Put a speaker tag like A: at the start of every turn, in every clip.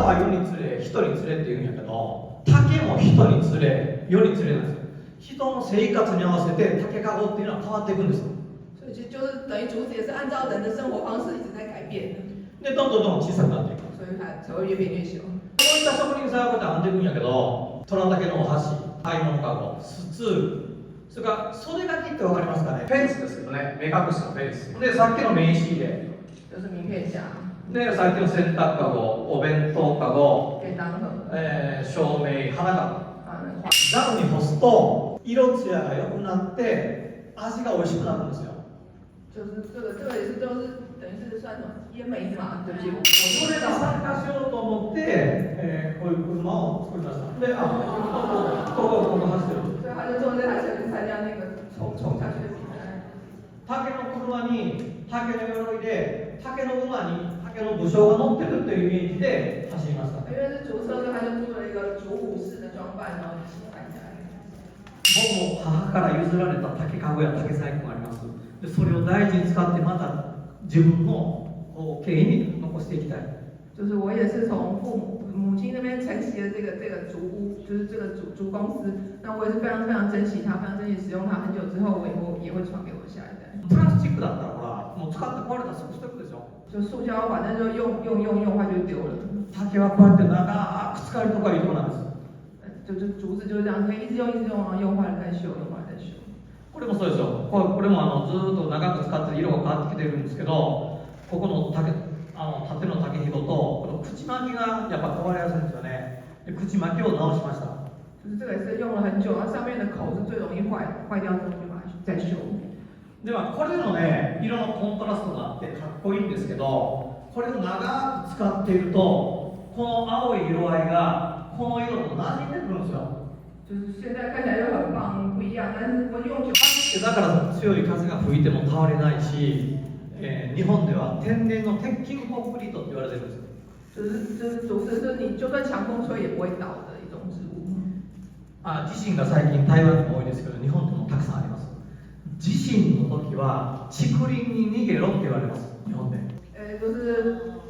A: は世に連れ、人に連れっていうんやけど、竹も人に連れ、世に連れなんですよ。人の生活に合わせて竹かごっていうのは変わっていくんですよ。
B: 所以就是等于竹子也是按照人的生活方式一直在改变的。
A: で、どんどんどんどん小さくなっていく。
B: 所以它才会越变越小。
A: こういった職人さんはこうやって編んでいくんやけど、虎竹のお箸、買い物かご、スツール、それから袖書きってわかりますかね。フェンスですけどね、目隠しのフェンス。で、さっきの名刺入れ。
B: 就是名片夹。
A: で、さっきの洗濯かご、お弁当かご、
B: 便当盒。
A: 照明、花かご。ザルに干すと色艶が良くなって味が美味しくなるんですよ。
B: 就是这个也是都是等于是算什么烟梅子嘛，对不起，
A: それで参加しようと思って、こういう車を作りました。で、ここ走ってる。
B: 所以他就坐这台车去参加那个冲下去的比赛。
A: 竹の車に竹の鎧で竹の馬に竹の武将が乗ってるというイメージで走りました。
B: 因为是竹车，所以他就做了一个竹武士的装扮，然后一起参加。
A: 僕も母から譲られた竹かごや竹細工があります。でそれを大事に使ってまた自分の経営に残していきたい。
B: 就是我也是从母亲那边承袭了这个竹屋，就是这个竹公司。那我也是非常非常珍惜它，非常珍惜使用它很久之后，我以后也会传给我下一代。
A: プラスチックだったらほら、もう使って壊れたらすぐ捨てるでしょ。
B: 就塑胶，反正就用坏就丢了。
A: 竹はこうやって長く使えるとこがいいとこなんです。
B: 就是竹子就是这样，可以一直用，然后用坏了再修，用坏了再修。
A: これもそうですよ。これもずっと長く使って色が変わってきてるんですけど、ここの縦の竹ひごとこの口巻きがやっぱ壊れやすいんですよね。で口巻きを直しました。
B: 就是这个也是用了很久，它上面的口是最容易坏掉之后就把它再修。
A: ではこれのね色のコントラストがあってかっこいいんですけど、これを長く使っているとこの青い色合いがこの色と馴染んでくるんですよ。
B: 就是现在看起来就很棒，不一样，但是我用久。
A: だから強い風が吹いても倒れないし、日本では天然の鉄筋コンクリートって言われてるんですよ。
B: 就是竹子是你就算强风吹也不会倒的一种植物。
A: 地震が最近台湾にも多いですけど、日本でもたくさんあります。地震の時は竹林に逃げろって言われます。日本で。
B: 就是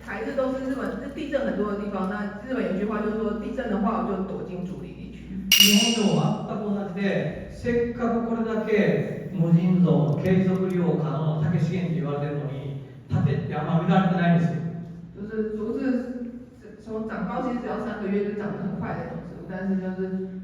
B: 台日都是日本，是地震很多的地方。那日本有句话就是说，地震的话我就躲进竹林里去。
A: 日本でも全く同じで、せっかくこれだけ無尽蔵の継続利用可能な竹資源って言われてるのに、竹ってあんま見られてないんですよ。
B: 就是竹子从长高其实只要3个月就长得很快的一种植物，但是就是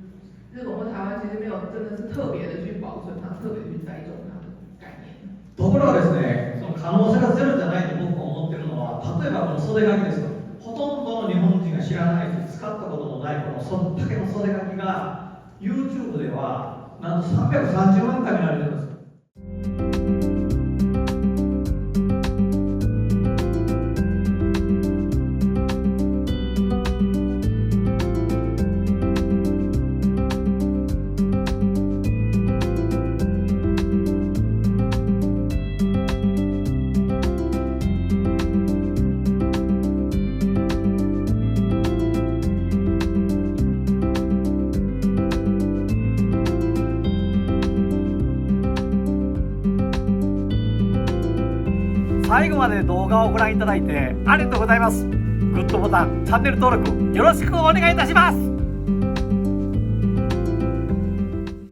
B: 日本或台湾其实没有真的是特别的去保存它，特别去栽种它的概念。
A: ところがですね、その可能性がゼロじゃないと僕が思ってるのは、例えばこの袖書きですよ。ほとんどの日本人が知らないし、使ったこともないこの竹の袖書きが YouTube ではなんと330万回見られてるんですよ。最後まで動画をご覧いただいてありがとうございます。グッドボタン、チャンネル登録よろしくお願いいたします。